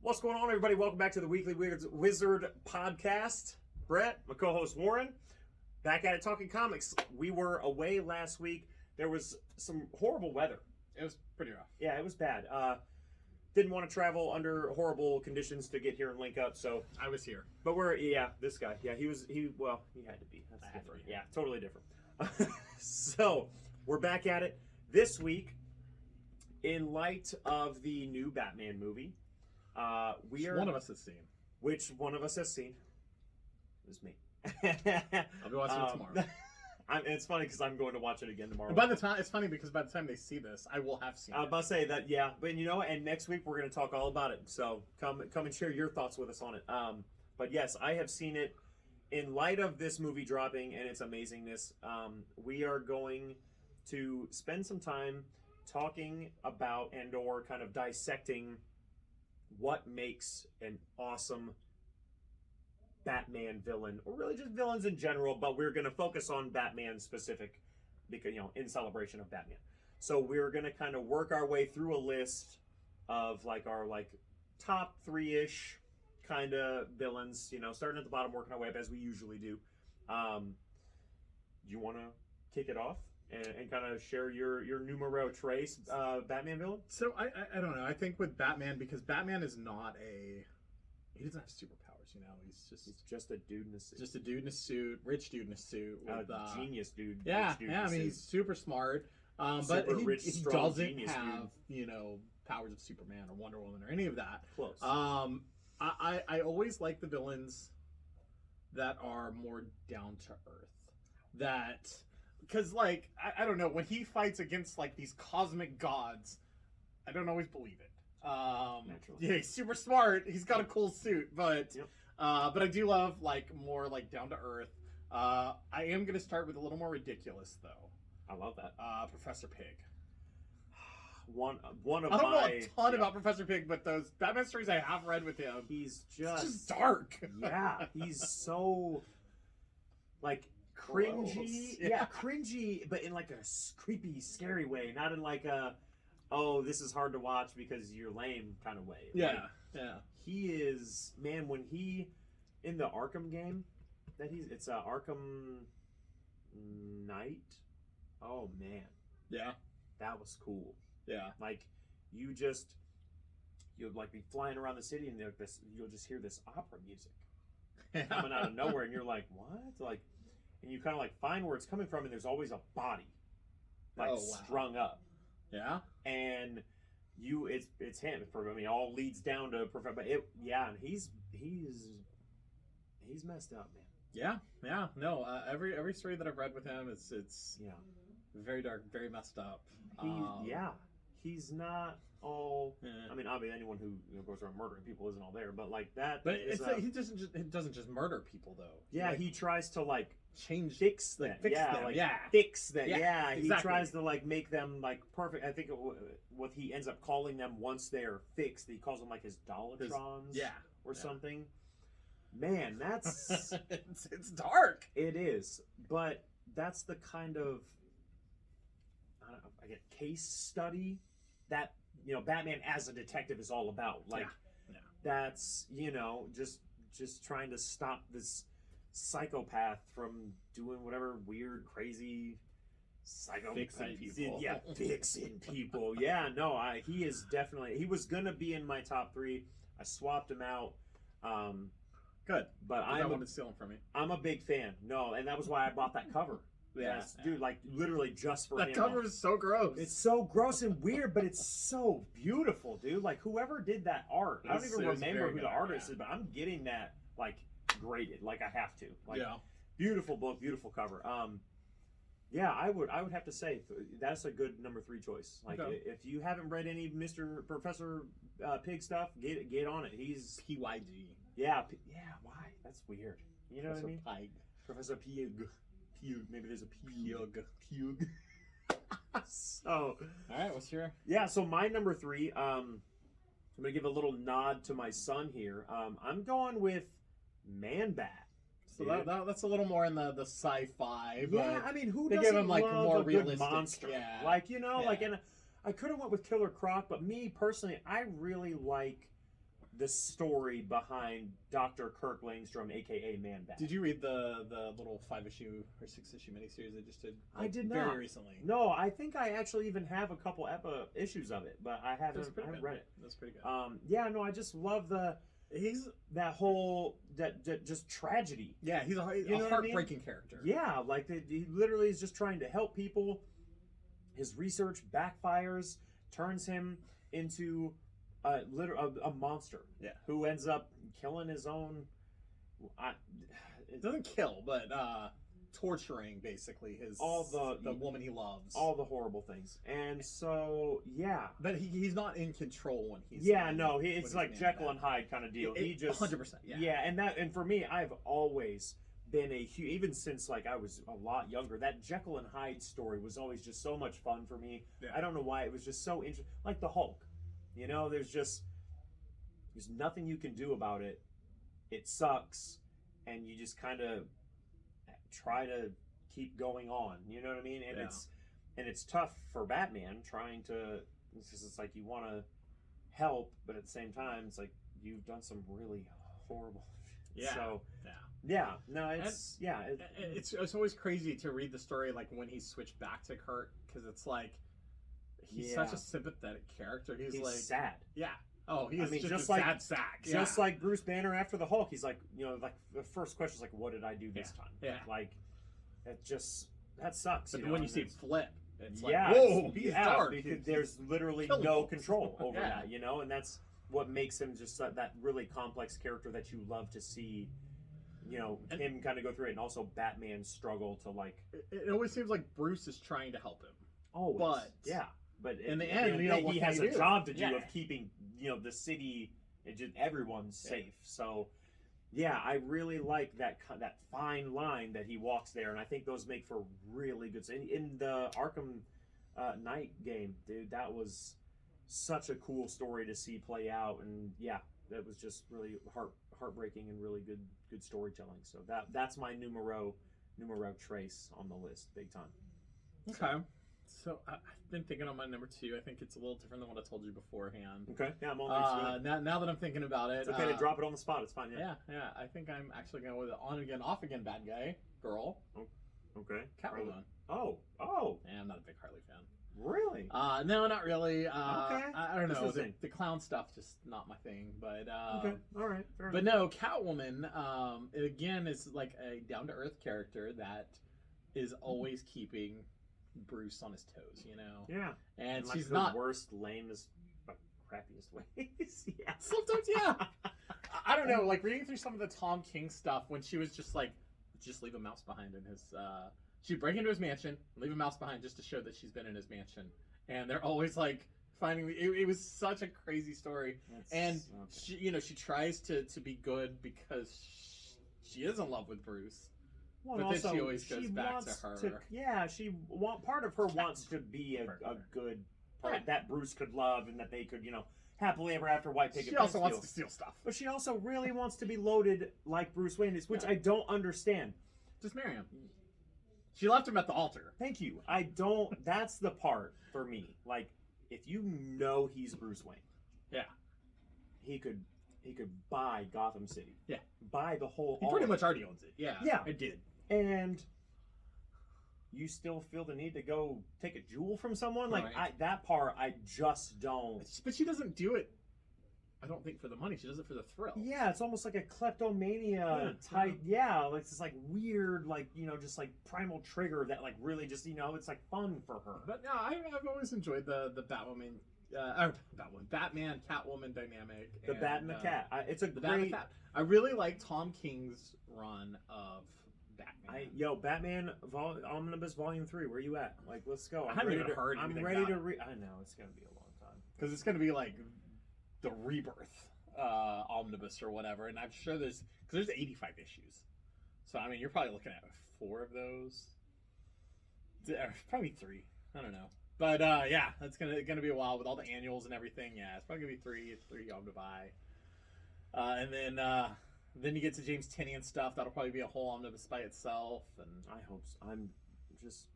What's going on, everybody? Welcome back to the Weekly Wizard podcast. Brett, my co-host Warren, back at it talking comics. We were away last week. There was some horrible weather. It was pretty rough. Yeah, it was bad. Didn't want to travel under horrible conditions to get here and link up, so I was here. But this guy. Yeah, he had to be. That's different. Yeah, totally different. So, we're back at it this week in light of the new Batman movie. One of us has seen. Which one of us has seen? It was me. I'll be watching it tomorrow. It's funny because I'm going to watch it again tomorrow. And it's funny because by the time they see this, I will have seen it. I was about to say that, yeah. But you know what? And next week we're going to talk all about it. So come and share your thoughts with us on it. But yes, I have seen it. In light of this movie dropping and its amazingness, we are going to spend some time talking about and or kind of dissecting what makes an awesome Batman villain, or really just villains in general, but we're going to focus on Batman specific because, in celebration of Batman. So we're going to kind of work our way through a list of our top 3-ish kind of villains, starting at the bottom, working our way up as we usually do. You want to kick it off and kind of share your numero tres Batman villain? So I don't know. I think with Batman, because Batman is not he doesn't have superpowers, He's just a dude in a suit. Just a dude in a suit, rich dude in a suit. With, genius dude. Yeah, dude I mean, he's super smart. But super he, rich, he strong, doesn't have, dude. powers of Superman or Wonder Woman or any of that. Close. I always like the villains that are more down to earth. Because, I don't know, when he fights against, these cosmic gods, I don't always believe it. Naturally. Yeah, he's super smart. He's got a cool suit, but Yep. But I do love, more, down to earth. I am going to start with a little more ridiculous, though. I love that. Professor Pig. One of I don't know a ton about Professor Pig, but those Batman stories I have read with him, he's it's just dark. Yeah, he's so cringy. Yeah, cringy, but in a creepy, scary way, not in this is hard to watch because you're lame kind of way. Yeah. He is, man, when he in the Arkham game it's Arkham Knight. Oh man. Yeah. That was cool. Yeah. You'll be flying around the city and you'll just hear this opera music coming out of nowhere, and you're like, what? And you kind of find where it's coming from, and there's always a body strung up. Yeah. And it's him. All leads down to Professor. But and he's messed up, man. Yeah. No, every story that I've read with him, it's very dark, very messed up. He's not all. Yeah. Obviously, anyone who goes around murdering people isn't all there, but that. But he doesn't just murder people though. Yeah, he tries to fix them. Fix them. Yeah, he tries to make them perfect. I think what he ends up calling them once they're fixed, he calls them his Dolatrons. Or something. Man, that's it's dark. It is, but that's the kind of case study that Batman as a detective is all about. That's just trying to stop this psychopath from doing whatever weird, crazy fixing people. Yeah, fixing people. Yeah, no, he is definitely. He was gonna be in my top 3. I swapped him out. Good, but I wanted to steal him from you. I'm a big fan. No, and that was why I bought that cover. Yes, dude, literally just for him. That cover is so gross. It's so gross and weird, but it's so beautiful, dude. Whoever did that art, I don't even remember who the artist is, but I'm getting that graded. I have to. Beautiful book, beautiful cover. I would have to say that's a good number 3 choice. If you haven't read any Mr. Professor Pig stuff, get on it. He's PYG. Yeah. Why? That's weird. You know what I mean? Pig. Professor Pig. Maybe there's a Pug. So, all right, what's your? Yeah, so my number 3. I'm gonna give a little nod to my son here. I'm going with Man-Bat. So that's a little more in the sci-fi. Yeah, who they doesn't give him love more a realistic good monster? Yeah. And I could have went with Killer Croc, but me personally, I really like the story behind Dr. Kirk Langstrom, aka Man-Bat. Did you read the little 5-issue or 6-issue miniseries they just did? I did not. Very recently. No, I think I actually even have a couple issues of it, but I haven't read it. That's pretty good. Yeah, no, I just love that whole just tragedy. Yeah, he's a heartbreaking character. Yeah, like he literally is just trying to help people. His research backfires, turns him into a monster. Yeah, who ends up killing his own. It doesn't kill, but torturing basically the woman he loves. All the horrible things, and so yeah. But he's not in control when he's it's like Jekyll and Hyde kind of deal. He just 100%. Yeah, and for me, I've always been even since like I was a lot younger. That Jekyll and Hyde story was always just so much fun for me. Yeah. I don't know why, it was just so interesting. Like the Hulk, there's nothing you can do about it. It sucks, and you just kind of try to keep going on. You know what I mean? And it's tough for Batman trying to. It's like you want to help, but at the same time, it's like you've done some really horrible. Yeah. So it's always crazy to read the story like when he switched back to Kurt, because it's like he's such a sympathetic character. He's like sad. Yeah. Oh, he's just a sad sack. Just like Bruce Banner after the Hulk, he's like, like the first question is like, what did I do this time? Yeah. Like, that sucks. But when you see him flip, it's like, whoa, he's dark. Because there's literally no control over that, and that's what makes him just that really complex character that you love to see. Him kind of go through it, and also Batman's struggle to like. It always seems like Bruce is trying to help him. Always. But in the end, he has a job to do of keeping the city and just everyone safe. So, yeah, I really like that fine line that he walks there, and I think those make for really good. In the Arkham Knight game, dude, that was such a cool story to see play out, and yeah, that was just really heartbreaking and really good storytelling. So that's my numero trace on the list, big time. Okay. So I've been thinking on my number 2. I think it's a little different than what I told you beforehand. Okay. Yeah, I'm on now that I'm thinking about it. It's okay to drop it on the spot. It's fine. Yeah. Yeah. I think I'm actually going with an on again, off again bad guy girl. Oh, okay. Catwoman. Oh. Yeah, I'm not a big Harley fan. Really? No, not really. Okay. I don't know. The clown stuff just not my thing. But okay. All right. Fair but enough. No, Catwoman. Again, is like a down to earth character that is always keeping Bruce on his toes, Yeah. And like she's the not worst, lamest, crappiest ways. Yeah. Sometimes, yeah. I don't know. Like reading through some of the Tom King stuff when she was just like, just leave a mouse behind in his. She'd break into his mansion, leave a mouse behind just to show that she's been in his mansion, and they're always like finding. It was such a crazy story, she tries to be good because she is in love with Bruce. Well, but also, then she always goes back to her. Part of her wants to be a good part that Bruce could love and that they could, happily ever after white picket. She also wants to steal stuff. But she also really wants to be loaded like Bruce Wayne is, which I don't understand. Just marry him. She left him at the altar. Thank you. I don't. That's the part for me. Like, if you know he's Bruce Wayne, he could buy Gotham City. Yeah, buy the whole. He pretty much already owns it. Yeah, it did. And you still feel the need to go take a jewel from someone? Like, that part, I just don't. But she doesn't do it, I don't think, for the money. She does it for the thrill. Yeah, it's almost like a kleptomania type. Yeah, like this like weird, like, just like primal trigger that like really just, it's like fun for her. But no, I've always enjoyed the Batwoman. Batman, Catwoman dynamic. The Bat and the Cat. It's a great. I really like Tom King's run of Batman. Batman Omnibus Volume 3. Where you at? Like, let's go. I haven't even heard. I'm ready to read. I know it's gonna be a long time because it's gonna be like the Rebirth Omnibus or whatever, and I'm sure there's 85 issues. So I mean, you're probably looking at 4 of those. Probably 3. I don't know. But yeah, that's gonna be a while with all the annuals and everything. Yeah, it's probably gonna be 3 to buy. And then you get to James Tynion stuff. That'll probably be a whole omnibus by itself. And I hope so. I'm just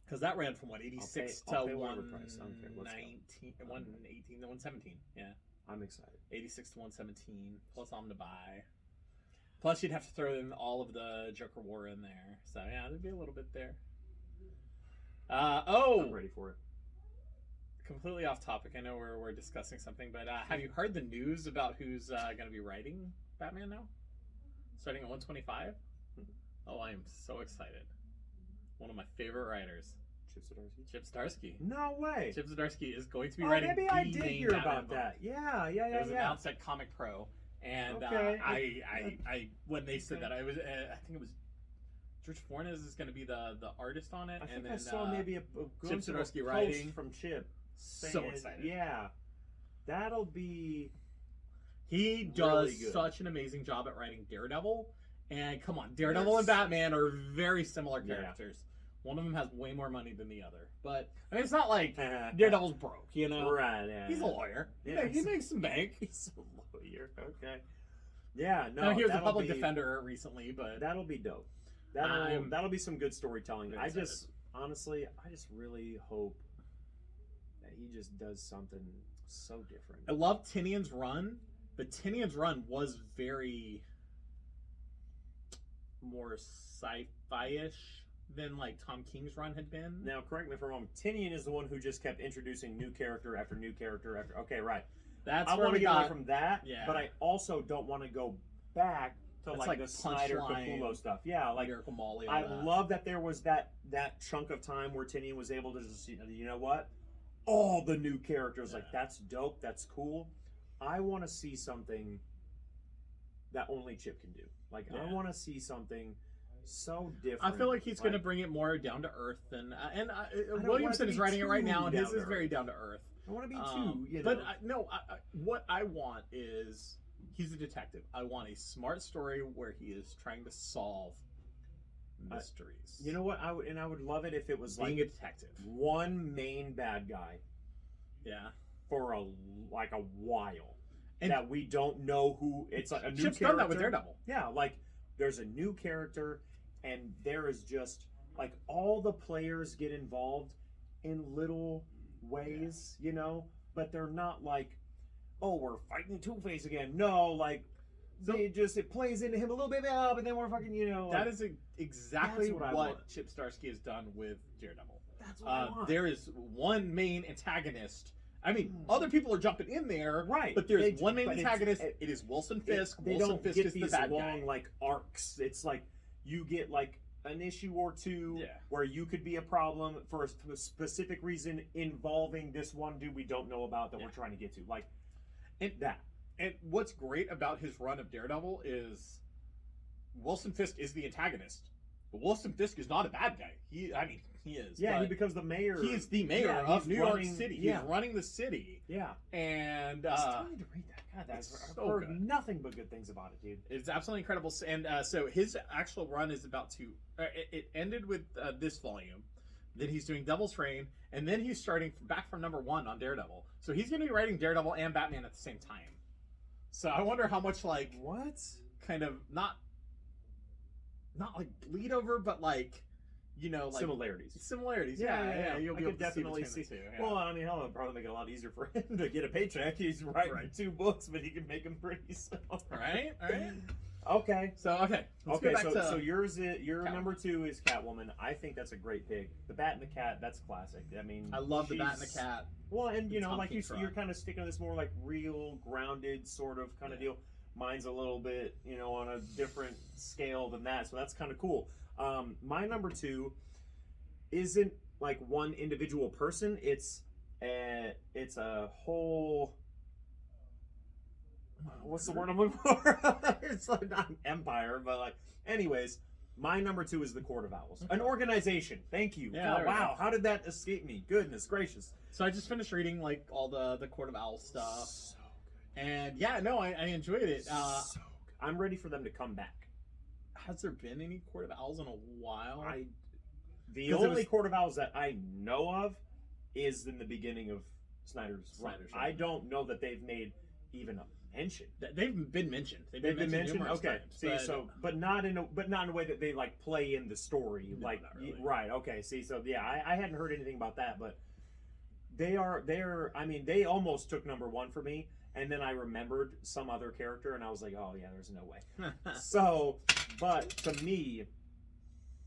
because that ran from 86 to 119, 118, 117. Yeah. I'm excited. 86 to 117 plus Omnibuy. Plus, you'd have to throw in all of the Joker War in there. So, yeah, there'd be a little bit there. I'm ready for it. Completely off topic. I know we're discussing something, but have you heard the news about who's going to be writing Batman now? Starting at 125? Oh, I am so excited. One of my favorite writers. Chip Zdarsky. No way. Chip Zdarsky is going to be writing maybe I did hear about that. Yeah. It was announced at Comic Pro. And I when they said that, I think it was George Fornes is going to be the artist on it. I think I saw maybe a Chip Zdarsky writing from Chip. So excited. Yeah. That'll be... He does such an amazing job at writing Daredevil. And come on, Daredevil and Batman are very similar characters. Yeah. One of them has way more money than the other. But I mean, it's not like Daredevil's broke, you know? Right, yeah. He's a lawyer. Yeah, he makes some bank. He's a lawyer. Okay. Yeah, no. Now, he was a public defender recently, but... That'll be dope. That'll be some good storytelling. I just really hope that he just does something so different. I love Tinian's run, but Tinian's run was very more sci-fi-ish than like Tom King's run had been. Now, correct me if I'm wrong. Tinian is the one who just kept introducing new character after new character after. Okay, right. I want to get away from that, but I also don't want to go back to like the Snyder Capullo stuff. Yeah, like Miracle Molly. I love that there was that chunk of time where Tinian was able to just, you know what? All the new characters, like that's dope, that's cool. I want to see something that only Chip can do. Like I want to see something so different. I feel like he's going to bring it more down to earth than Williamson is writing it right now, and his is very down to earth. I want to be too, you know. But what I want is he's a detective. I want a smart story where he is trying to solve mysteries. You know what? I would love it if it was being like a detective. One main bad guy. Yeah. For a while. And that we don't know who it's like a new Chip's character. Done that with Daredevil. Yeah, like there's a new character and there is just like all the players get involved in little ways, you know, but they're not like, oh, we're fighting Two-Face again. No, like it plays into him a little bit, but then we're fucking, you know. That is exactly what Chip Zdarsky has done with Daredevil. That's what I want. There is one main antagonist. I mean, other people are jumping in there, right? But there's one main antagonist. It is Wilson Fisk. Wilson Fisk is the bad guy. Like arcs. It's like you get like an issue or two where you could be a problem for a specific reason involving this one dude we don't know about that we're trying to get to. Like that. And what's great about his run of Daredevil is Wilson Fisk is the antagonist. But Wilson Fisk is not a bad guy. He is. Yeah, he becomes the mayor. He is the mayor of New York City. He's running the city. Yeah. And I still need to read that. God, I've heard nothing but good things about it, dude. It's absolutely incredible. And so his actual run is about to... it ended with this volume. Then he's doing Devil's Reign. And then he's starting back from number 1 on Daredevil. So he's going to be writing Daredevil and Batman at the same time. So I wonder how much like... What? Kind of not like bleed over, but like... You know, like similarities. Yeah. You'll be able to definitely see. Well, I mean, hell, it'll probably make it a lot easier for him to get a paycheck. He's writing 2 books, but he can make them pretty soon. Right. Okay. So So your number 2 is Catwoman. I think that's a great pick. The Bat and the Cat, that's classic. I mean, I love the Bat and the Cat. Well, and you know, like you're kind of sticking to this more like real, grounded sort of kind of deal. Mine's a little bit, you know, on a different scale than that, so that's kind of cool. My number 2 isn't like one individual person. It's a whole. What's the word I'm looking for? It's like not an empire, but like, anyways, my number 2 is the Court of Owls, an organization. Thank you. Yeah, God, wow, how did that escape me? Goodness gracious. So I just finished reading like all the Court of Owls stuff, so good. And I enjoyed it. So good. I'm ready for them to come back. Has there been any Court of Owls in a while? The only Court of Owls that I know of is in the beginning of Snyder's run. I don't know that they've made even a mention. They've been mentioned. They've been mentioned. Okay. Times, see, but not in a way that they like play in the story. No, like really. Right. Okay. See, so yeah, I hadn't heard anything about that, but they're. I mean, they almost took number 1 for me, and then I remembered some other character, and I was like, oh yeah, there's no way. So, but to me,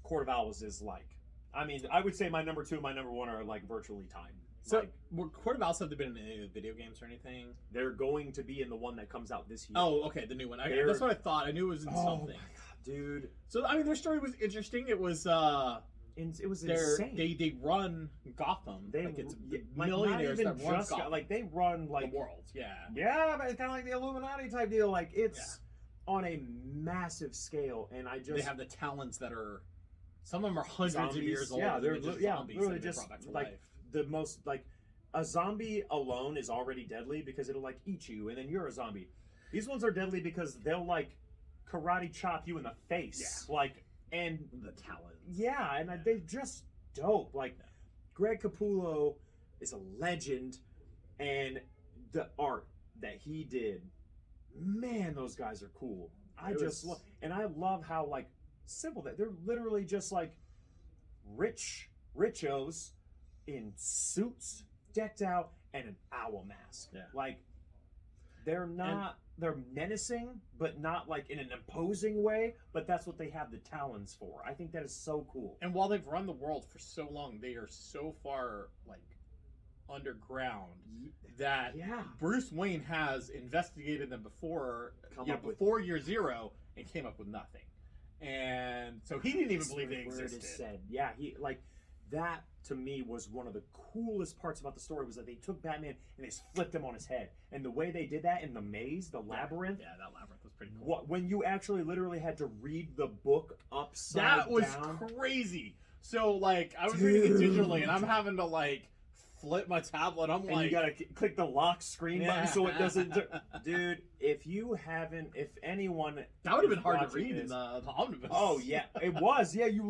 Court of Owls is like, I mean, I would say my number 2 and my number 1 are like virtually timed. So, like, Court of Owls, have they been in any of the video games or anything? They're going to be in the one that comes out this year. Oh, okay, the new one. That's what I thought. I knew it was in something. My God, dude. So, I mean, their story was interesting. It was it was insane. They run Gotham. They like it's like millionaires that run Gotham. Like they run like the world. Yeah. Yeah, but it's kind of like the Illuminati type deal. Like it's on a massive scale, and they have the talents that are. Some of them are hundreds zombies, of years old. Yeah, they're zombies literally just like the most like a zombie alone is already deadly because it'll like eat you, and then you're a zombie. These ones are deadly because they'll like karate chop you in the face, like and the talents. Yeah, and they're just dope. Like Greg Capullo is a legend, and the art that he did, man, those guys are cool. I love how like simple that they're literally just like richos in suits decked out and an owl mask. Like they're menacing, but not like in an imposing way, but that's what they have the talons for. I think that is so cool. And while they've run the world for so long, they are so far like underground that Bruce Wayne has investigated them before year 0 and came up with nothing. And so he didn't even believe they existed. Yeah, he like that to me was one of the coolest parts about the story was that they took Batman and they just flipped him on his head. And the way they did that in the maze, the labyrinth. Yeah, that labyrinth was pretty cool. When you actually literally had to read the book upside down. That was crazy. So like I was reading it digitally and I'm having to like flip my tablet. I'm like, you gotta click the lock screen button so it doesn't. Dude, if anyone, that would have been hard to read in the omnibus. Oh yeah, it was. Yeah, you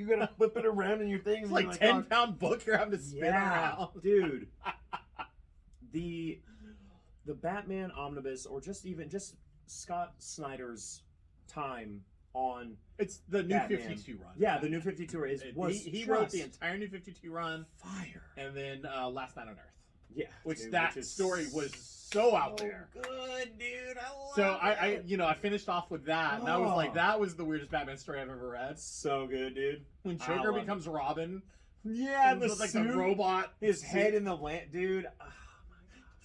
gotta flip it around in your thing. It's like 10-pound book you're having to spin around, dude. The Batman omnibus, or just Scott Snyder's time on. It's the New Batman. 52 run. Yeah, the New 52 he wrote the entire New 52 run. Fire. And then Last Night on Earth. Yeah. Which story was so out there. Good, dude. I finished off with that, and I was like, that was the weirdest Batman story I've ever read. So good, dude. When Joker becomes Robin. Yeah, and the like the robot. His head in the lamp, dude.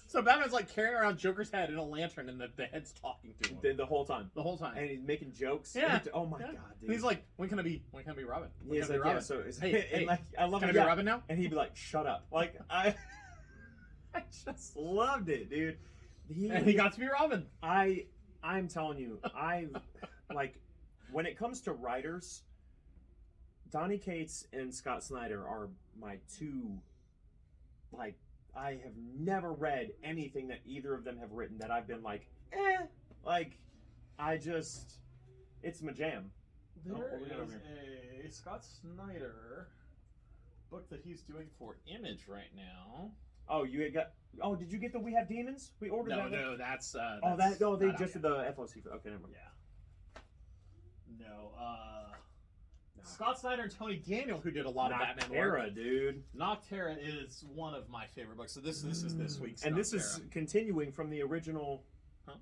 So Batman's like carrying around Joker's head in a lantern, and the head's talking to him the whole time. The whole time, and he's making jokes. Yeah. Oh my god, dude. And he's like, "When can I be Robin? When can I be Robin? Yeah, so hey, like, I love can it. I be Robin now?" And he'd be like, "Shut up!" Like I just loved it, dude. And he got to be Robin. I'm telling you, like when it comes to writers, Donny Cates and Scott Snyder are my two. Like, I have never read anything that either of them have written that I've been like, like, it's my jam. There is a Scott Snyder book that he's doing for Image right now. Oh, did you get the We Have Demons? We ordered that. No, that's they just did the FOC. Okay, never mind. Yeah. No, Scott Snyder and Tony Daniel, who did a lot of Batman work. Dude. Nocterra is one of my favorite books. So this is this week's and Nocterra. This is continuing from the original. Huh?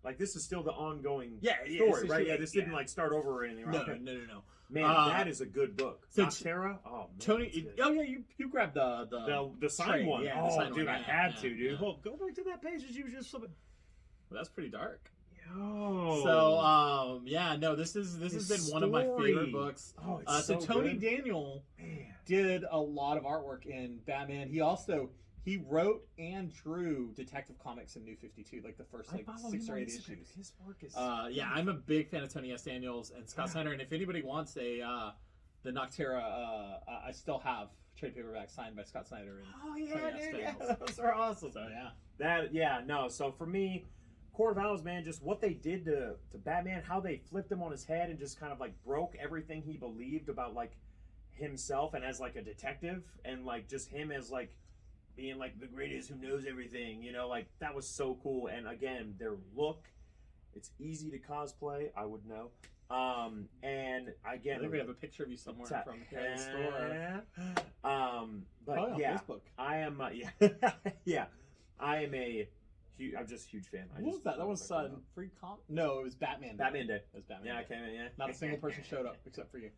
Like this is still the ongoing story, right? Yeah, this didn't like start over or anything. No, right? No. Man, that is a good book. So Nocterra. Oh, man, Tony. Oh yeah, you grabbed the signed one. Yeah, oh, dude, I had to, dude. Yeah. Hold, go back to that page that you were just flipping. Well, that's pretty dark. Oh. So this has been one of my favorite books. Oh, it's so Tony good. Daniel did a lot of artwork in Batman. He wrote and drew Detective Comics in New 52, like the first 6 or 8 issues. His work is I'm a big fan of Tony S. Daniels and Scott Snyder, and if anybody wants the Nocterra, I still have trade paperback signed by Scott Snyder and Tony S. Daniels. Those are awesome. So So for me, Court of Owls, man, just what they did to Batman, how they flipped him on his head and just kind of like broke everything he believed about like himself and as like a detective, and like just him as like being like the greatest who knows everything, like that was so cool. And again, their look, it's easy to cosplay, I would know. And again, I think we have a picture of you somewhere from here in the store. But Facebook. I am I am a I'm just a huge fan. What was that? That was Free Comp? No, it was Batman Day. Batman Day. It was Batman Day. I came in, yeah. Not a single person showed up except for you.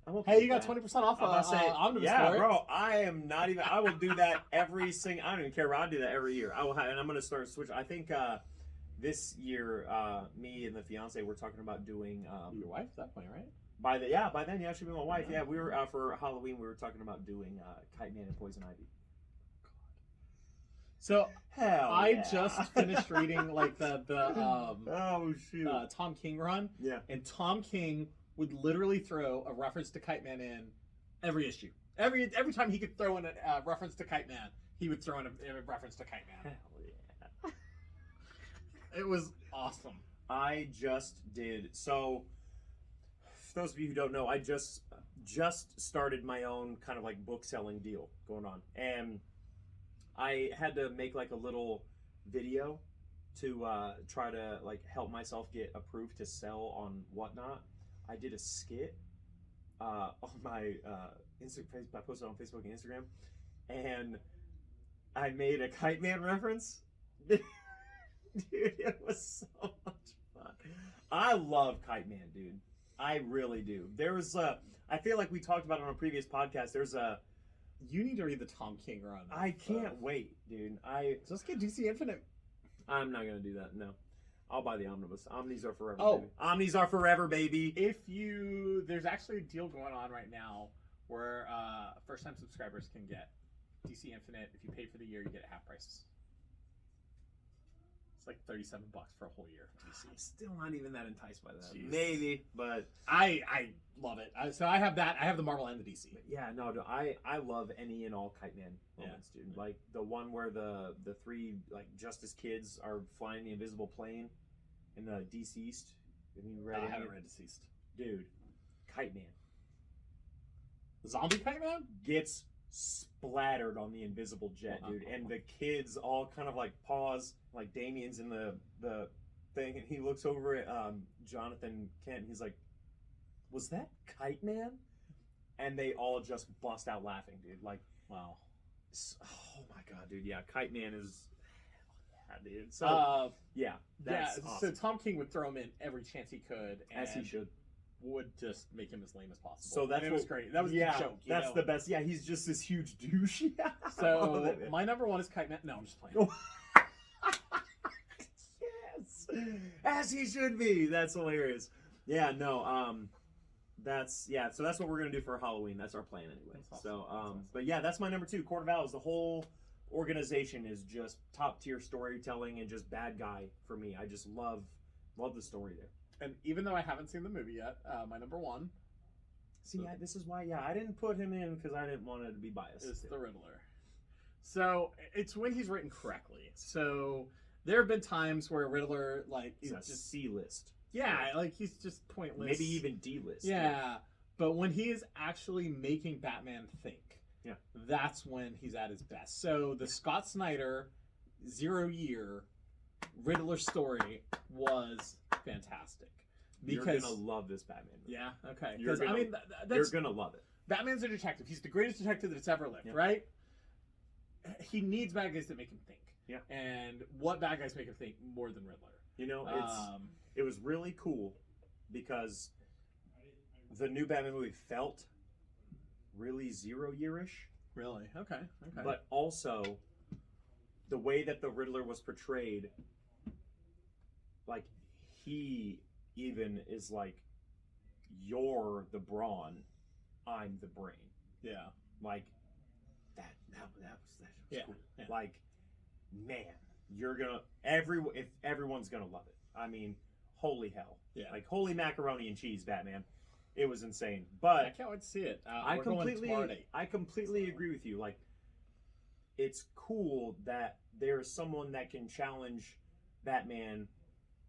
I'm okay hey, you got that. 20% off Omnibus yeah, for it. bro, I am not even... I will do that every single... I don't even care, bro. I'll do that every year. I will have, and I'm going to start switch. I think this year, me and the fiance were talking about doing... your wife at that point, right? By then, yeah, she'd be my wife. Yeah, we were for Halloween. We were talking about doing Kite Man and Poison Ivy. So I yeah. just finished reading like the oh shoot Tom King run. Yeah, and Tom King would literally throw a reference to Kite Man in every issue. Every time he could throw in a reference to Kite Man, he would throw in a reference to Kite Man. Hell yeah! It was awesome. I just did so. For those of you who don't know, I just started my own kind of like book selling deal going on, and I had to make like a little video to try to like help myself get approved to sell on Whatnot. I did a skit on my Instagram. I posted on Facebook and Instagram, and I made a Kite Man reference. Dude, it was so much fun. I love Kite Man, dude. I really do. There was I feel like we talked about it on a previous podcast. There's a... You need to read the Tom King run. I can't wait, dude. Just get DC Infinite. I'm not gonna do that. No, I'll buy the omnibus. Omnis are forever. Oh, baby. Omnis are forever, baby. There's actually a deal going on right now where first-time subscribers can get DC Infinite. If you pay for the year, you get it half price. It's like $37 for a whole year. DC. I'm still not even that enticed by that. Jeez. Maybe, but I love it. So I have that. I have the Marvel and the DC. Yeah, no, dude, I love any and all Kite Man moments, dude. Like the one where the three like Justice kids are flying the invisible plane in the Deceased. Have you read I it? haven't read Deceased. Dude, Kite Man. Zombie Kite Man? Gets splattered on the invisible jet, dude. And the kids all kind of like pause, like Damien's in the thing, and he looks over at Jonathan Kent, and he's like, was that Kite Man? And they all just bust out laughing, dude. Like, wow. Oh my god, dude. Yeah, Kite Man is... Yeah, dude. So, that's awesome. So Tom King would throw him in every chance he could. And as he should. Would just make him as lame as possible. So that's was great. That was the joke. That's the best. Yeah, he's just this huge douche. So my number one is Kite Man. No, I'm just playing. Yes, as he should be. That's hilarious. Yeah, no. So that's what we're gonna do for Halloween. That's our plan anyway. Awesome. So awesome. But yeah, that's my number 2. Court of Owls. The whole organization is just top tier storytelling and just bad guy for me. I just love the story there. And even though I haven't seen the movie yet, my number 1. See, this is why. Yeah, I didn't put him in because I didn't want it to be biased. Is the Riddler. So it's when he's written correctly. So there have been times where Riddler he's just C-list. Yeah, like he's just pointless. Maybe even D-list. Yeah, but when he is actually making Batman think, that's when he's at his best. So the Scott Snyder 0 Year Riddler story was fantastic. Because you're gonna love this Batman movie. Yeah, okay. You're gonna love it. Batman's a detective. He's the greatest detective that's ever lived, right? He needs bad guys that make him think. Yeah. And what bad guys make him think more than Riddler? You know, it was really cool because the new Batman movie felt really 0 Year-ish. Really? Okay. But also the way that the Riddler was portrayed, like he even is like, you're the brawn, I'm the brain. Yeah. Like that was cool. Yeah. Like, man, everyone's gonna love it. I mean, holy hell. Yeah. Like holy macaroni and cheese, Batman. It was insane. But I can't wait to see it. I completely agree with you. Like, it's cool that there's someone that can challenge Batman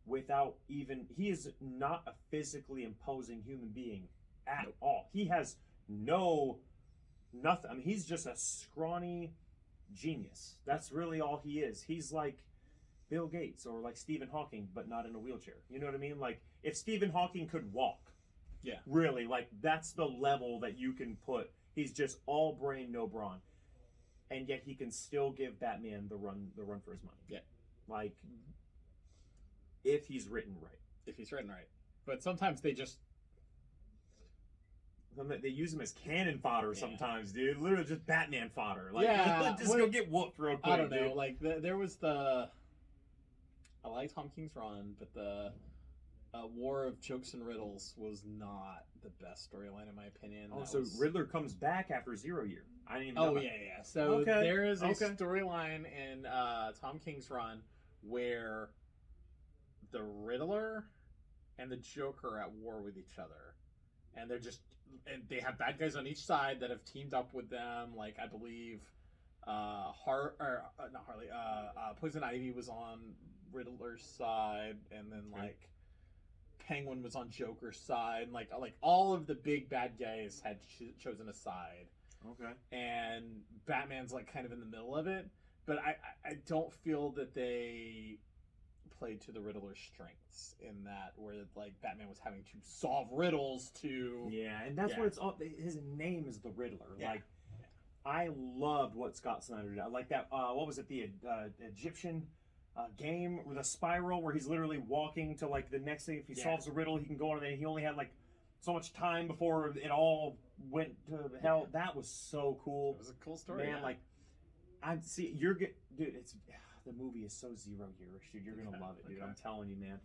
without even... He is not a physically imposing human being at all. He has nothing. I mean, he's just a scrawny genius. That's really all he is. He's like Bill Gates or like Stephen Hawking, but not in a wheelchair. You know what I mean? Like, if Stephen Hawking could walk, really, like, that's the level that you can put. He's just all brain, no brawn. And yet he can still give Batman the run for his money. Yeah. Like, if he's written right. If he's written right. But sometimes they just... They use him as cannon fodder sometimes, dude. Literally just Batman fodder. Like, just well, go get whooped real quick, I don't know. dude. Like, there was the... I like Tom King's run, but the War of Jokes and Riddles was not the best storyline, in my opinion. Oh, so Riddler comes back after 0 Year. I didn't even know that. Yeah. So there is a storyline in Tom King's run where the Riddler and the Joker are at war with each other. And they have bad guys on each side that have teamed up with them. Like, I believe Poison Ivy was on Riddler's side, and then like Penguin was on Joker's side. Like all of the big bad guys had chosen a side. Okay. And Batman's like kind of in the middle of it, but I don't feel that they played to the Riddler's strengths in that, where like Batman was having to solve riddles to... Yeah, and that's what it's all... His name is the Riddler. Yeah. Like, I loved what Scott Snyder did. I like that, what was it, the Egyptian game with a spiral where he's literally walking to like the next thing. If he solves a riddle, he can go on, and he only had like so much time before it all went to hell. Yeah. That was so cool. It was a cool story, man. Like, dude, it's... The movie is so 0 Yearish, dude. You're gonna love it, dude. I'm telling you, man.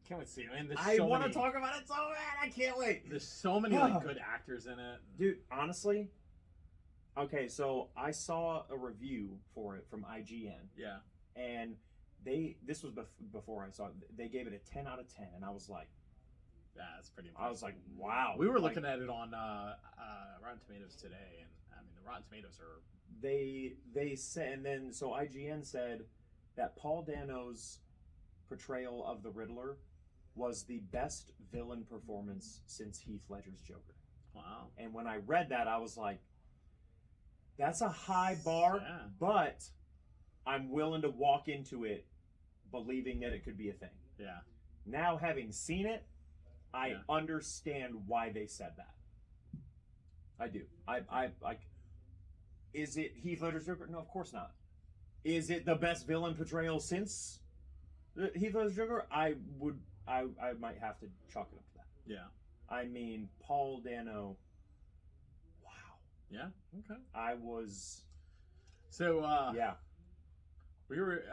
Can't wait to see it. Man, I want to talk about it so bad. I can't wait. There's so many like good actors in it, dude. Honestly, okay. So I saw a review for it from IGN. Yeah. And this was before I saw it. They gave it a 10 out of 10, and I was like, yeah, that's pretty impressive. I was like, wow. We were looking at it on Rotten Tomatoes today, and I mean the Rotten Tomatoes are... They said, and then so IGN said that Paul Dano's portrayal of the Riddler was the best villain performance since Heath Ledger's Joker. Wow. And when I read that, I was like, that's a high bar, but I'm willing to walk into it believing that it could be a thing. Yeah. Now, having seen it, I understand why they said that. I do. I is it Heath Ledger's Joker? No, of course not. Is it the best villain portrayal since Heath Ledger's Joker? I might have to chalk it up to that. Yeah. I mean, Paul Dano. Wow. Yeah. Okay. I was. So. Yeah. We were.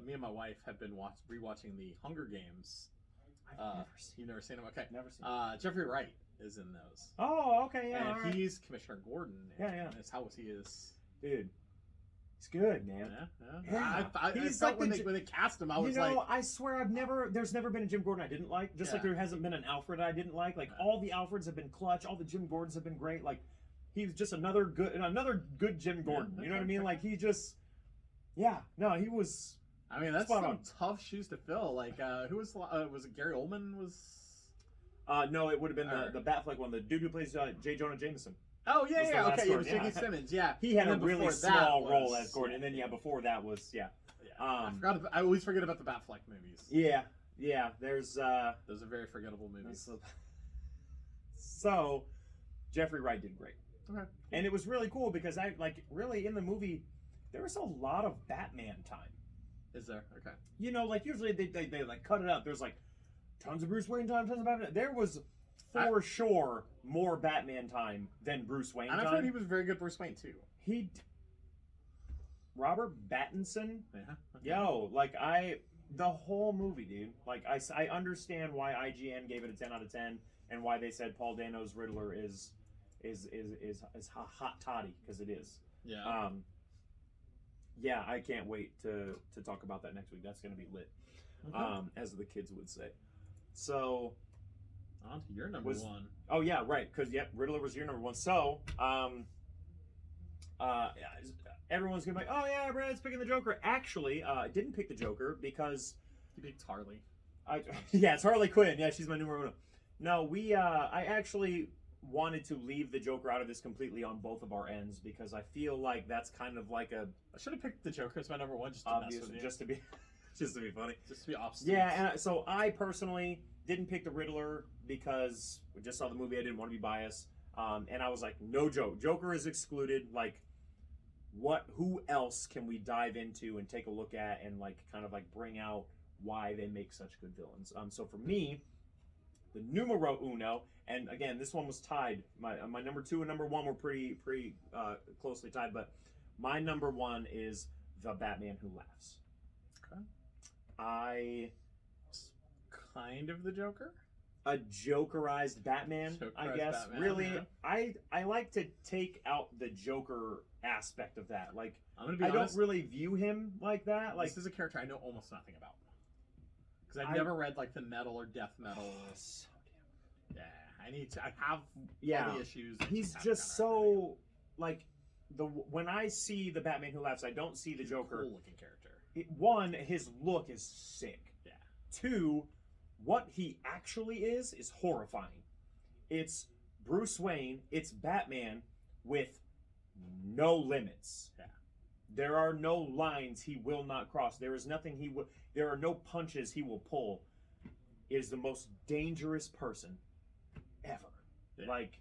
Me and my wife have been rewatching the Hunger Games. I've never seen. You've never seen them? Okay. Never seen. Jeffrey Wright is in those. Oh, okay, yeah. And he's Commissioner Gordon. And his house, he is. Dude, he's good, man. Yeah. I felt like when they cast him, I was like... I swear there's never been a Jim Gordon I didn't like. Just like there hasn't been an Alfred I didn't like. Like, all the Alfreds have been clutch. All the Jim Gordons have been great. Like, he's just another good Jim Gordon. You know what I mean? Like, he just... Yeah. No, he was... I mean, that's some tough shoes to fill. Like, who was it Gary Oldman was... No, it would have been the Batfleck one. The dude who plays J. Jonah Jameson. Oh, yeah. Okay, it was J.K. Simmons, yeah. He had a really small role as Gordon. And then, before that was, I always forget about the Batfleck movies. Yeah. There's... Those are very forgettable movies. So, Jeffrey Wright did great. Okay. And it was really cool because really in the movie, there was a lot of Batman time. Is there? Okay. You know, like, usually they like cut it up. There's like tons of Bruce Wayne time, tons of Batman. There was for sure more Batman time than Bruce Wayne time. And I've heard he was very good Bruce Wayne too. Robert Pattinson. Yeah. Yo, like the whole movie, dude. Like I understand why IGN gave it a 10 out of 10 and why they said Paul Dano's Riddler is hot toddy, because it is. Yeah. Yeah, I can't wait to talk about that next week. That's going to be lit, as the kids would say. So, on to your number one. Oh yeah, right. Because Riddler was your number one. So, everyone's gonna be like, oh yeah, Brad's picking the Joker. Actually, I didn't pick the Joker because you picked Harley. It's Harley Quinn. Yeah, she's my number one. No, I actually wanted to leave the Joker out of this completely on both of our ends because I feel like that's kind of like a... I should have picked the Joker as my number one just to mess with you. Just to be funny. Just to be opposite. Yeah, and so I personally didn't pick the Riddler because we just saw the movie. I didn't want to be biased. And I was like, no joke. Joker is excluded. Like, who else can we dive into and take a look at and like kind of like bring out why they make such good villains. So for me, the numero uno, and again, this one was tied. My number 2 and number 1 were pretty closely tied, but my number 1 is the Batman Who Laughs. Okay. Kind of the Joker? A Jokerized Batman, I guess. Batman, really, yeah. I like to take out the Joker aspect of that. Like, I don't really view him like that. Like, this is a character I know almost nothing about. Because I've never read like the metal or death metal. So yeah, I have all the issues. He's just so like when I see the Batman Who Laughs, I don't see the Joker. Cool looking character. One, his look is sick. Yeah. 2, what he actually is horrifying. It's Bruce Wayne. It's Batman with no limits. Yeah. There are no lines he will not cross. There is nothing he will. There are no punches he will pull. It is the most dangerous person ever. Yeah. Like,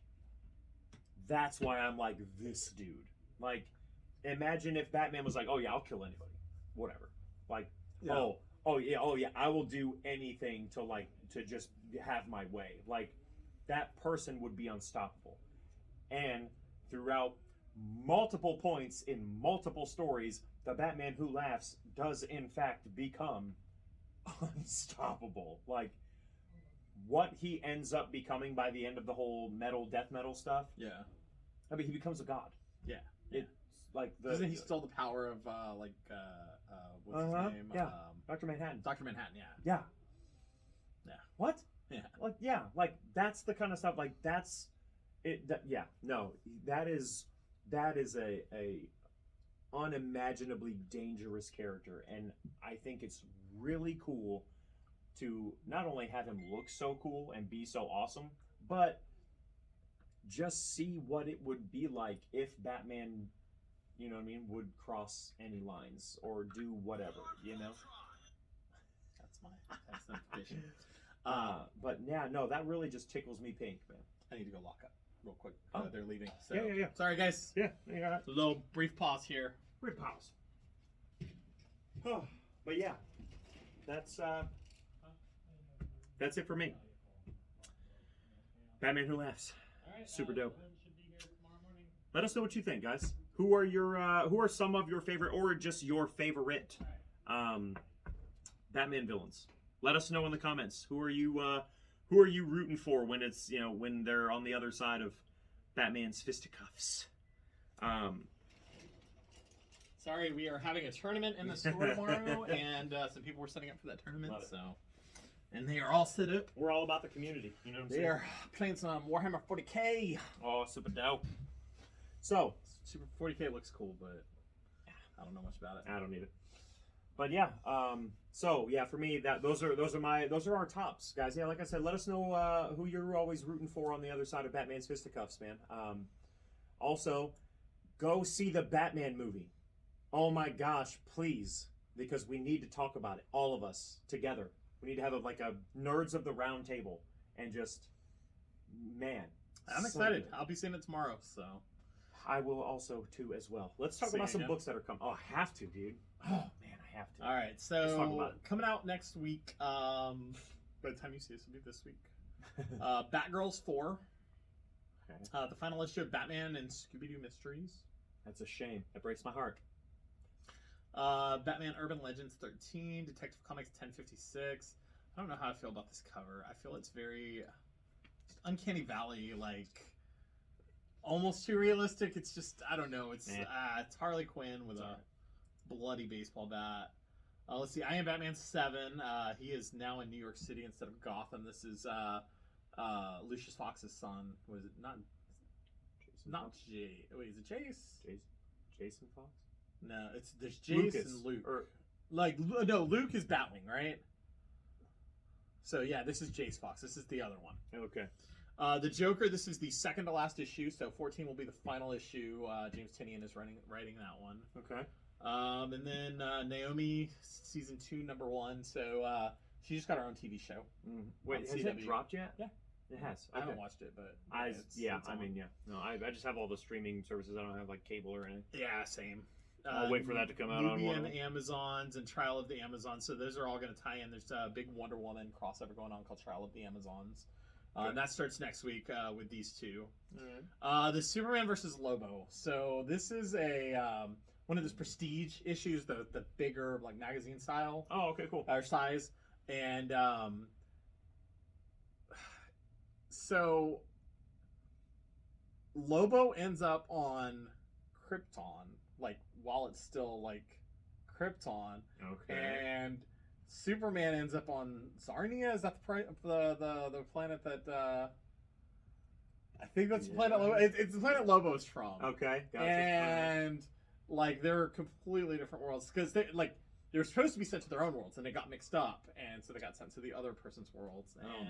that's why I'm like this dude. Like, imagine if Batman was like, "Oh yeah, I'll kill anybody, whatever." Like, yeah. Oh yeah, I will do anything to just have my way. Like, that person would be unstoppable. And throughout multiple points in multiple stories, the Batman Who Laughs does in fact become unstoppable. Like, what he ends up becoming by the end of the whole death metal stuff. Yeah. I mean, he becomes a god. Yeah. It's like doesn't he steal the power of what's his name? Yeah. Dr. Manhattan. Dr. Manhattan, yeah. Yeah. Yeah. What? Yeah. Like, yeah, like that's the kind of stuff, like that's it. Yeah, no, that is a unimaginably dangerous character, and I think it's really cool to not only have him look so cool and be so awesome, but just see what it would be like if Batman, you know what I mean, would cross any lines or do whatever, you know? That's notification. But yeah, no, that really just tickles me pink, man. I need to go lock up real quick. Oh. They're leaving. So. Yeah. Sorry, guys. Yeah. A little brief pause here. Brief pause. Oh, but yeah, that's it for me. Batman Who Laughs. Super dope. Let us know what you think, guys. Who are some of your favorite, or just your favorite Batman villains? Let us know in the comments. Who are you rooting for when it's, when they're on the other side of Batman's fisticuffs? Sorry, we are having a tournament in the store tomorrow, and some people were setting up for that tournament. And they are all set up. We're all about the community. You know what I'm saying? They are playing some Warhammer 40K. Oh, super dope. So, Super 40K looks cool, but I don't know much about it. I don't need it. But yeah, so yeah, for me, those are our tops, guys. Yeah, like I said, let us know who you're always rooting for on the other side of Batman's fisticuffs, man. Also, go see the Batman movie. Oh my gosh, please, because we need to talk about it, all of us together. We need to have a nerds of the round table and just, man. I'm excited. I'll be seeing it tomorrow, so. I will also too as well. Let's talk about some books that are coming. Oh, I have to, dude. Oh man, I have to. All right, so coming out next week. By the time you see this, it'll be this week. Batgirls 4. Okay. The final issue of Batman and Scooby-Doo Mysteries. That's a shame. That breaks my heart. Batman Urban Legends 13. Detective Comics 1056. I don't know how I feel about this cover. I feel it's very Uncanny Valley, like almost too realistic. It's just, I don't know. It's Harley Quinn with a bloody baseball bat. Let's see. I Am Batman 7. He is now in New York City instead of Gotham. This is Lucius Fox's son. Was it not? Jason not Fox? Wait, is it Jace? Jason Fox? No, there's Jace and Luke. No, Luke is Batwing, right? So yeah, this is Jace Fox. This is the other one. Okay. The Joker, this is the second to last issue, so 14 will be the final issue. James Tynion is writing that one. Okay. And then Naomi, season 2, number 1. So she just got her own TV show. Wait, has it dropped yet? Yeah. It has. I haven't Okay. watched it, but No, I just have all the streaming services. I don't have like cable or anything. yeah, same. I'll wait for that to come out on one of them. Amazons and Trial of the Amazons. So those are all going to tie in. There's a big Wonder Woman crossover going on called Trial of the Amazons. And that starts next week with these two. Alright. The Superman versus Lobo. So this is a one of those prestige issues, the bigger like magazine style. Oh, okay, cool. Or size. And so Lobo ends up on Krypton, like while it's still like Krypton. Okay. And Superman ends up on Zarnia. Is that the planet that I think that's the planet Lobo. It's the planet Lobo's from. Okay, gotcha. And like they're completely different worlds because they like were supposed to be sent to their own worlds and they got mixed up, and so they got sent to the other person's worlds, and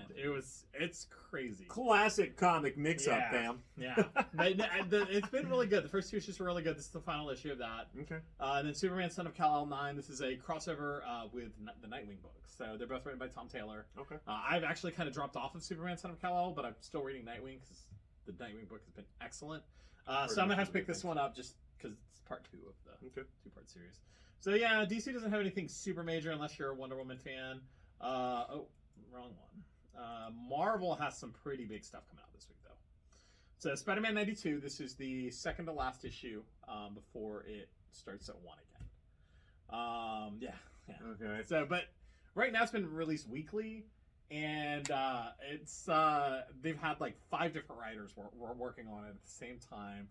it's crazy. Classic comic mix-up, fam. Yeah, it's been really good. The first two issues were really good. This is the final issue of that. Okay. And then Superman, Son of Kal-El 9. This is a crossover with the Nightwing books. So they're both written by Tom Taylor. Okay. I've actually kind of dropped off of Superman, Son of Kal-El, but I'm still reading Nightwing because the Nightwing book has been excellent. So I'm gonna have to pick this one up just because it's part 2 of the two-part series. So yeah, DC doesn't have anything super major unless you're a Wonder Woman fan. Wrong one. Marvel has some pretty big stuff coming out this week, though. So Spider-Man 92, this is the second to last issue before it starts at 1 again. Yeah. Okay. So, but right now it's been released weekly, and it's they've had like 5 different writers working on it at the same time.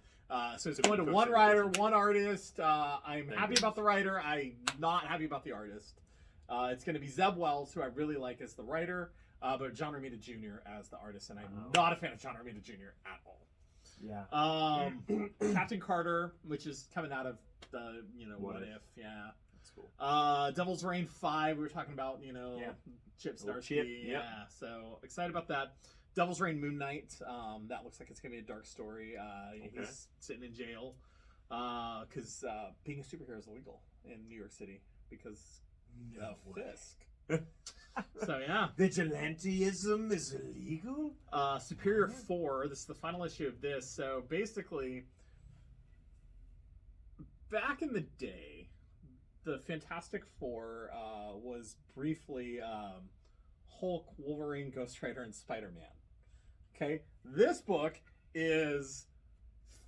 So it's going to one writer, one artist. I'm happy about the writer. I'm not happy about the artist. It's going to be Zeb Wells, who I really like as the writer, but John Romita Jr. as the artist, and I'm not a fan of John Romita Jr. at all. Yeah. Captain Carter, which is coming out of the What If. Yeah. That's cool. Devil's Reign 5. We were talking about Chip Starsky. Yep. Yeah. So excited about that. Devil's Reign Moon Knight. That looks like it's gonna be a dark story. He's sitting in jail because being a superhero is illegal in New York City because of Fisk. So yeah, vigilantism is illegal. Superior 4. This is the final issue of this. So basically, back in the day, the Fantastic Four was briefly Hulk, Wolverine, Ghost Rider, and Spider-Man. Okay, this book is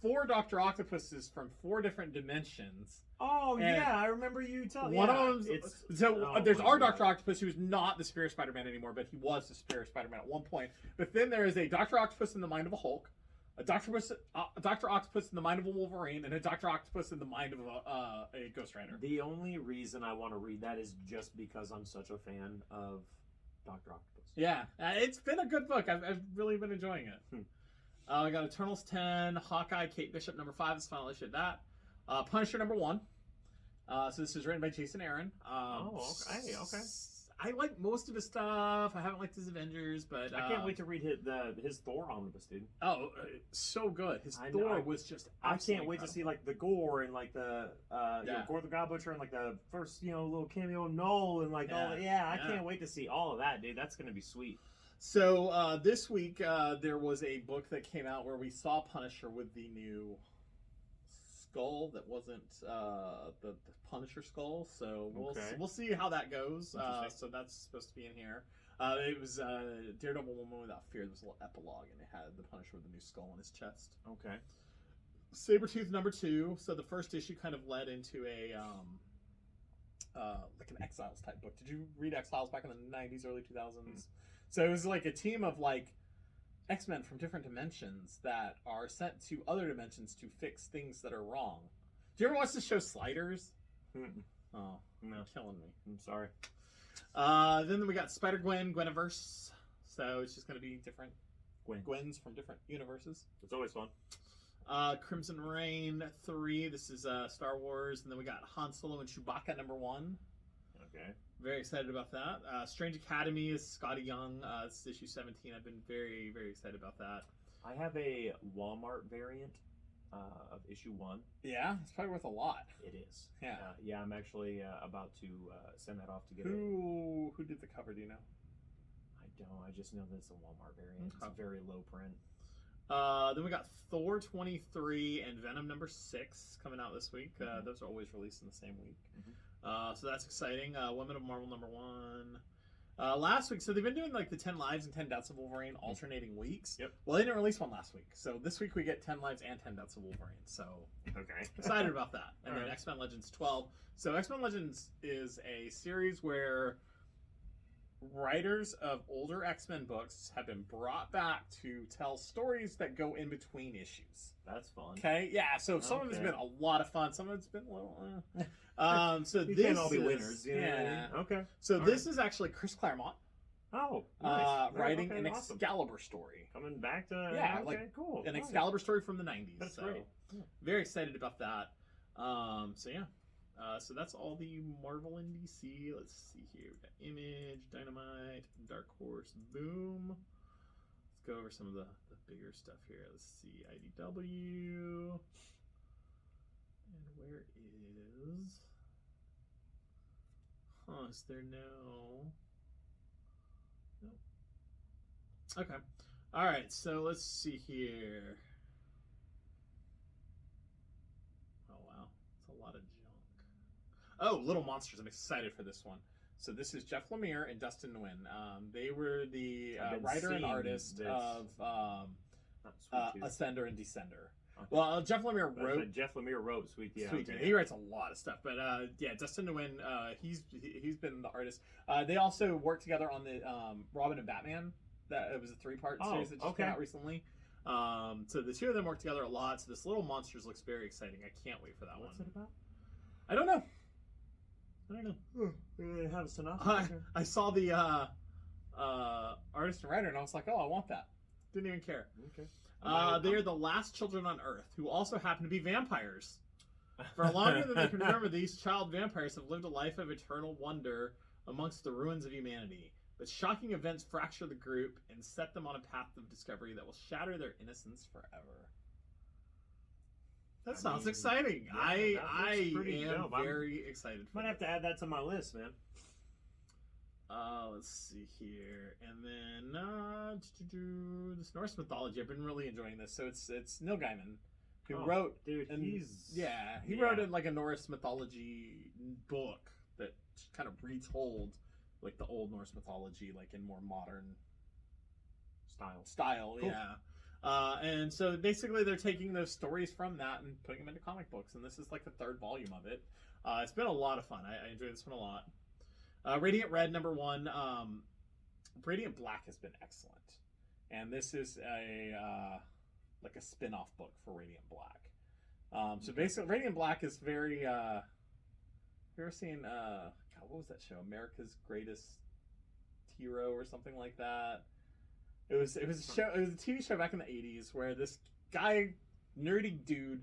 4 Dr. Octopuses from 4 different dimensions. Oh, yeah, I remember you telling me. One of them, there's our Dr. Octopus, who's not the Superior Spider-Man anymore, but he was the Superior Spider-Man at one point. But then there is a Dr. Octopus in the mind of a Hulk, a Dr. Octopus in the mind of a Wolverine, and a Dr. Octopus in the mind of a Ghost Rider. The only reason I want to read that is just because I'm such a fan of Dr. Octopus. Yeah, it's been a good book. I've really been enjoying it. I got Eternals 10, Hawkeye, Kate Bishop number 5 is the final issue of that. Punisher number 1. So this is written by Jason Aaron. Okay. I like most of his stuff. I haven't liked his Avengers, but I can't wait to read his Thor omnibus, dude. Oh, so good. His Thor was just. I can't wait to see like the gore and like the Gore the God Butcher and like the first little cameo Null and like all. I can't wait to see all of that, dude. That's gonna be sweet. So this week there was a book that came out where we saw Punisher with the new skull that wasn't the Punisher skull, so we'll see how that goes. So that's supposed to be in here. It was Daredevil Woman Without Fear. There was a little epilogue, and it had the Punisher with the new skull on his chest. Okay. Sabretooth number 2. So the first issue kind of led into a like an Exiles type book. Did you read Exiles back in the 90s, early 2000s? So it was like a team of like X-Men from different dimensions that are sent to other dimensions to fix things that are wrong. Do you ever watch the show Sliders? Oh, no, killing me. I'm sorry. Then we got Spider-Gwen, Gweniverse. So it's just going to be different Gwens from different universes. It's always fun. Crimson Reign 3. This is Star Wars. And then we got Han Solo and Chewbacca number 1. Okay. Very excited about that. Strange Academy is Scotty Young. This is issue 17. I've been very, very excited about that. I have a Walmart variant of issue 1. Yeah, it's probably worth a lot. It is. Yeah. I'm actually about to send that off to get Who did the cover? Do you know? I don't. I just know that it's a Walmart variant. Okay. It's very low print. Then we got Thor 23 and Venom number 6 coming out this week. Those are always released in the same week. So that's exciting. Women of Marvel number 1. Last week, so they've been doing like the 10 Lives and 10 Deaths of Wolverine alternating weeks. Yep. Well, they didn't release one last week. So this week we get 10 Lives and 10 Deaths of Wolverine. So okay. Excited about that. And then right. X-Men Legends 12. So X-Men Legends is a series where writers of older X-Men books have been brought back to tell stories that go in between issues. That's fun. Okay, yeah. So some of it's been a lot of fun. Some of it's been a little. So you this can't all be winners. You know what I mean? Okay. So this is actually Chris Claremont. Oh, nice. Writing an awesome. Excalibur story. Coming back to Yeah, okay, cool. An Excalibur story from the 90s. That's so great. very excited about that. So yeah. So that's all the Marvel and DC. Let's see here. We got Image, Dynamite, Dark Horse, Boom. Let's go over some of the bigger stuff here. Let's see. IDW. And where is... Huh, is there no... Nope. Okay. Alright, so let's see here. Oh, wow. It's a lot of junk. Oh, Little Monsters. I'm excited for this one. So this is Jeff Lemire and Dustin Nguyen. They were the writer and artist of Ascender and Descender. Okay. Well, Jeff Lemire wrote. Jeff Lemire wrote Sweet Tea. Sweet Tea. He writes a lot of stuff, but yeah, Dustin Nguyen. He's been the artist. They also worked together on the Robin and Batman. That it was a 3-part series that just came out recently. So the two of them worked together a lot. So this Little Monsters looks very exciting. I can't wait for that one. What's it about? I don't know. They have a synopsis. I saw the artist and writer, and I was like, "Oh, I want that." Didn't even care. Okay. They are the last children on Earth, who also happen to be vampires. For longer than they can remember, these child vampires have lived a life of eternal wonder amongst the ruins of humanity. But shocking events fracture the group and set them on a path of discovery that will shatter their innocence forever. That sounds exciting. Yeah, I am very excited for Might have to add that to my list, man. Let's see here. And then this Norse mythology. I've been really enjoying this. So it's Neil Gaiman who wrote. Dude, he wrote in like a Norse mythology book that kind of retold like the old Norse mythology, like in more modern style. Cool. Yeah. And so basically they're taking those stories from that and putting them into comic books, and this is like the 3rd volume of it. It's been a lot of fun. I enjoyed this one a lot. Radiant Red number 1. Radiant Black has been excellent, and this is a like a spin-off book for Radiant Black. So basically Radiant Black is very have you ever seen God, what was that show, America's Greatest Hero or something like that? It was a show. It was a TV show back in the 80s where this guy, nerdy dude,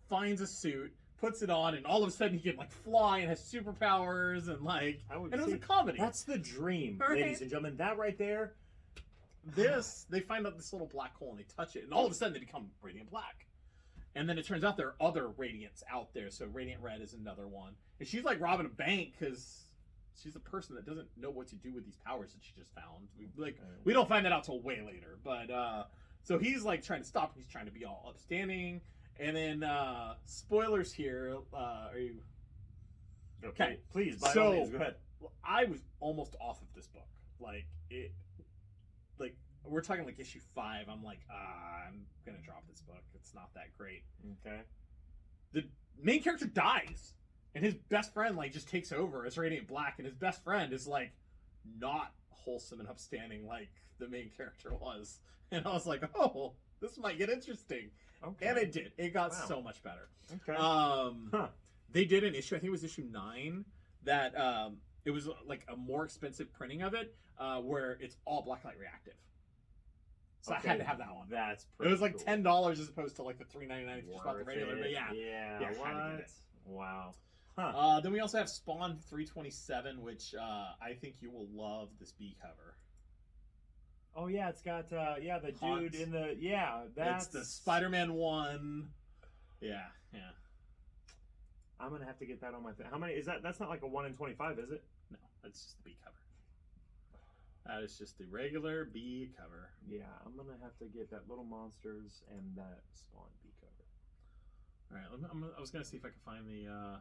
finds a suit, puts it on, and all of a sudden he can like fly and has superpowers and like. And it was a comedy. That's the dream, ladies and gentlemen. That right there. They find out this little black hole and they touch it, and all of a sudden they become Radiant Black. And then it turns out there are other Radiants out there. So Radiant Red is another one, and she's like robbing a bank because she's a person that doesn't know what to do with these powers that she just found. We don't find that out till way later. But so he's like trying to stop. He's trying to be all upstanding. And then spoilers here. Are you okay? Please, by all means, go ahead. I was almost off of this book. We're talking like issue 5. I'm like, I'm gonna drop this book. It's not that great. Okay. The main character dies. And his best friend, like, just takes over as Radiant Black, and his best friend is, like, not wholesome and upstanding like the main character was. And I was like, oh, this might get interesting. Okay. And it did. It got so much better. Okay. They did an issue, I think it was issue 9, that it was, like, a more expensive printing of it, where it's all blacklight reactive. So I had to have that one. That's pretty It was like cool. $10 as opposed to, like, the $3.99 if you just bought the regular. But yeah. Yeah, I had to get it. Wow. Then we also have Spawn 327, which I think you will love this B cover. Oh yeah, it's got the Hunt. dude in the It's the Spider-Man 1. Yeah. I'm gonna have to get that on my thing. How many is that? That's not like a 1 in 25, is it? No, that's just the B cover. That is just the regular B cover. Yeah, I'm gonna have to get that Little Monsters and that Spawn B cover. All right, I was gonna see if I could find the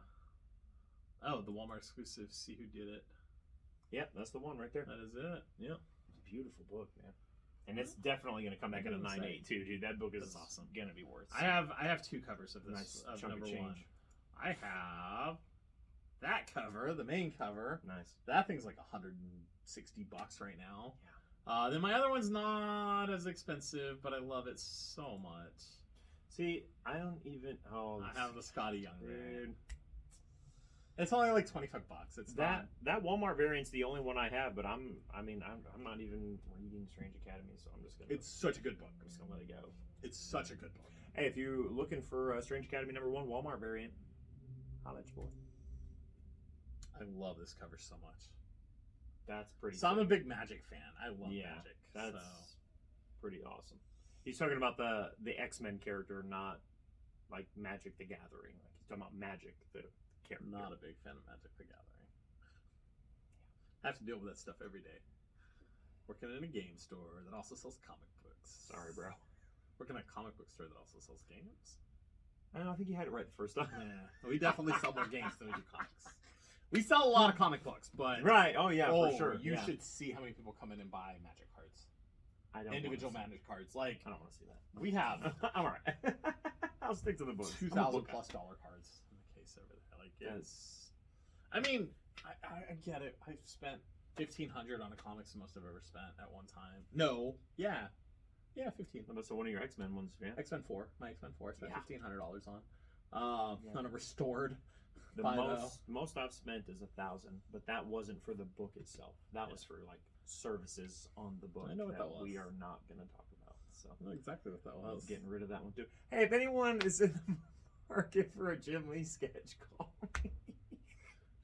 the Walmart exclusive. See who did it. Yep, that's the one right there. That is it. Yep. Beautiful book, man. And it's definitely gonna come back in a 9.8 too, dude. That book is awesome. Gonna be worth. I have 2 covers of this. Nice of chunk number of change. 1. I have that cover, the main cover. Nice. That thing's like $160 right now. Yeah. Then my other one's not as expensive, but I love it so much. See, I don't even. Oh, I have the Scotty Young dude. variant. It's only like $25. It's that Walmart variant's the only one I have, but I'm not even reading Strange Academy, so I'm just gonna. It's such a good book. I'm just gonna let it go. It's such a good book. Hey, if you're looking for Strange Academy #1 Walmart variant, holla at your boy. I love this cover so much. That's pretty. So I'm a big Magic fan. I love Magic. That's pretty awesome. He's talking about the X-Men character, not like Magic the Gathering. Like he's talking about Magic the character. Not a big fan of Magic the Gathering. I have to deal with that stuff every day. Working in a game store that also sells comic books. Sorry, bro. Working at a comic book store that also sells games. I think you had it right the first time. Yeah, we definitely sell more games than we do comics. We sell a lot of comic books, but right. Oh yeah, for sure. You should see how many people come in and buy Magic cards. I don't. Individual Magic cards. Like I don't want to see that. We have. I'm alright. I'll stick to the books. $2,000+ cards in the case over there. Like it's. I mean, I get it. I've spent $1,500 on a comics the most I've ever spent at one time. No. Yeah. Yeah, 15. So one of your X-Men ones, yeah. X-Men 4. My X-Men 4. I spent $1,500 on. On a restored. The most I've spent is $1,000, but that wasn't for the book itself. That was for like services on the book. I know what that was. We are not going to talk about. So I know exactly what that was. Getting rid of that one too. Hey, if anyone is in the market for a Jim Lee sketch, call me.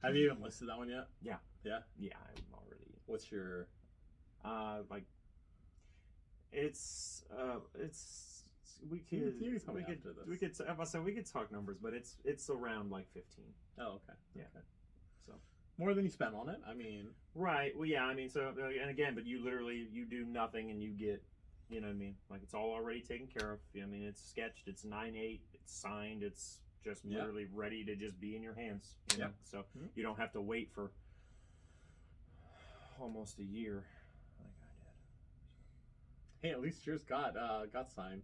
Have you even listed that one yet? Yeah. Yeah? Yeah, I'm already. What's your like we could talk numbers, but it's around like 15. Oh, okay. Yeah. Okay. So more than you spend on it. I mean, right. Well, yeah. I mean, so and again, but you do nothing and you get, you know what I mean? Like it's all already taken care of. I mean, it's sketched. It's 9/8. It's signed. It's just literally ready to just be in your hands. You know? So you don't have to wait for almost a year. Like I did. Hey, at least yours got signed.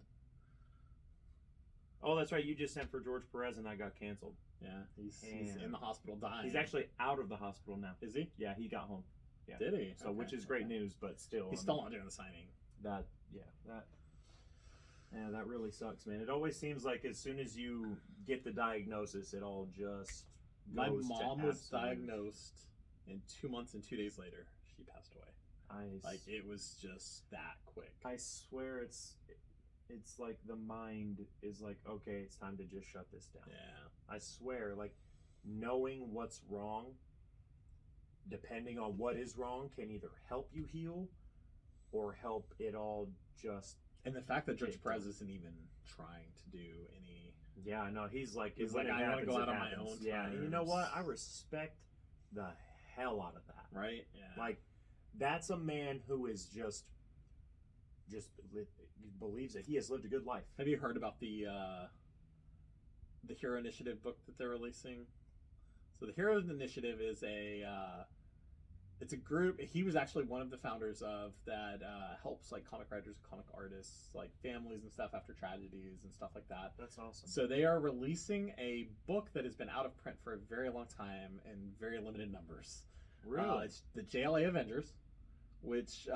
Oh, that's right. You just sent for George Perez, and that got canceled. Yeah, he's in the hospital dying. He's actually out of the hospital now. Is he? Yeah, he got home. Yeah. Did he? So, which is great news, but still, he's still not doing the signing. That really sucks, man. It always seems like as soon as you get the diagnosis, it all just. My mom was diagnosed, and 2 months and 2 days later, she passed away. Like it was just that quick. I swear it's like the mind is like, okay, it's time to just shut this down. Yeah. I swear, like knowing what's wrong, depending on what is wrong, can either help you heal or help it all just. And the fact that George Perez isn't even trying to do any. Yeah, I know. He's like, I want to go out on my own. Yeah, and you know what? I respect the hell out of that. Right? Yeah. Like, that's a man who is just believes that he has lived a good life. Have you heard about the Hero Initiative book that they're releasing? So the Hero Initiative is it's a group. He was actually one of the founders of that helps like comic writers, comic artists, like families and stuff after tragedies and stuff like that. That's awesome. So they are releasing a book that has been out of print for a very long time in very limited numbers. Really? It's the Jla Avengers, which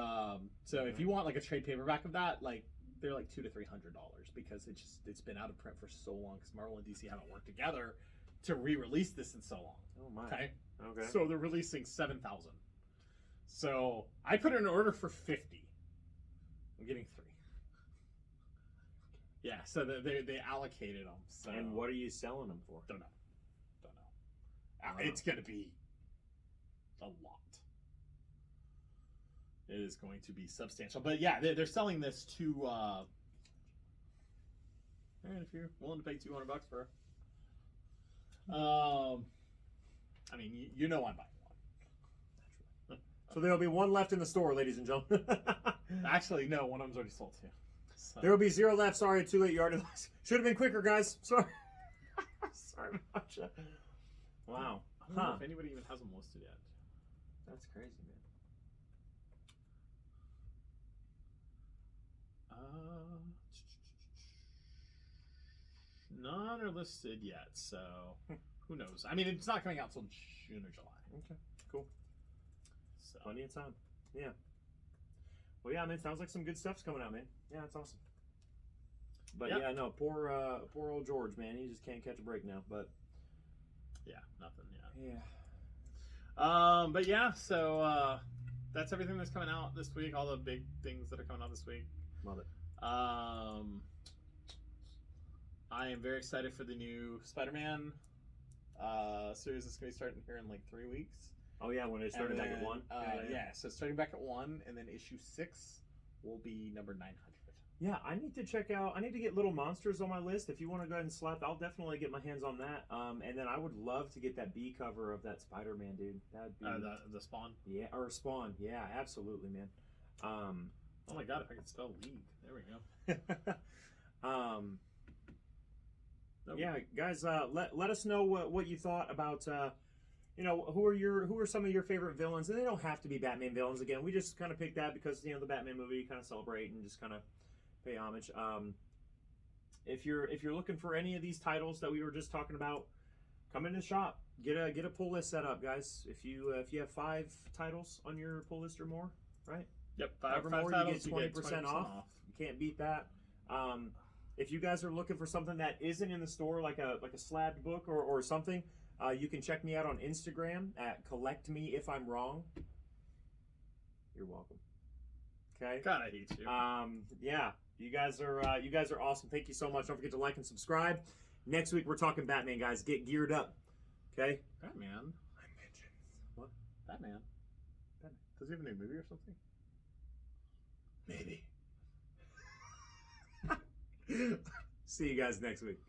so if you want like a trade paperback of that, like they're like $200 to $300 because it's been out of print for so long because Marvel and DC haven't worked together to re-release this in so long. Oh my. Okay. Okay. So they're releasing 7,000. So I put in an order for 50. I'm getting 3. Yeah. So they allocated them. So. And what are you selling them for? Don't know. It's gonna be a lot. It is going to be substantial. But yeah, they're selling this to. And if you're willing to pay $200 for. I mean, you know I'm buying one. So there'll be one left in the store, ladies and gentlemen. Actually, no, one of them's already sold too. So. There will be 0 left. Sorry, too late. You already lost. Should have been quicker, guys. Sorry. Sorry about you. Wow. I don't know if anybody even has them listed yet. That's crazy, man. None are listed yet, so who knows? I mean, it's not coming out till June or July. Okay, cool. So. Plenty of time. Yeah. Well, yeah, I mean, it sounds like some good stuff's coming out, man. Yeah, that's awesome. But yeah, no, poor old George, man. He just can't catch a break now. But yeah, nothing. Yeah. But yeah, so that's everything that's coming out this week. All the big things that are coming out this week. Love it. I am very excited for the new Spider-Man series that's going to be starting here in like 3 weeks. Oh yeah, when it started back at 1. Yeah, so starting back at 1, and then issue 6 will be number 900. Yeah, I need to check out. I need to get Little Monsters on my list. If you want to go ahead and slap, I'll definitely get my hands on that. And then I would love to get that B cover of that Spider-Man dude. That'd be the Spawn. Yeah, or Spawn. Yeah, absolutely, man. Oh my God, if I could spell league, there we go. Yeah, guys, let us know what you thought about. Who are some of your favorite villains? And they don't have to be Batman villains. Again, we just kind of picked that because the Batman movie, you kind of celebrate and just kind of pay homage. If you're looking for any of these titles that we were just talking about, come in the shop. Get a pull list set up, guys. If you have 5 titles on your pull list or more, right? Yep, 5 or more, titles, you get 20% off. You can't beat that. If you guys are looking for something that isn't in the store, like a slabbed book or something, you can check me out on Instagram at Collect Me If I'm Wrong. You're welcome. Okay. God, I hate you. Yeah, you guys are awesome. Thank you so much. Don't forget to like and subscribe. Next week we're talking Batman, guys. Get geared up. Okay. Batman. I mentioned what? Batman. Does he have a new movie or something? Maybe. See you guys next week.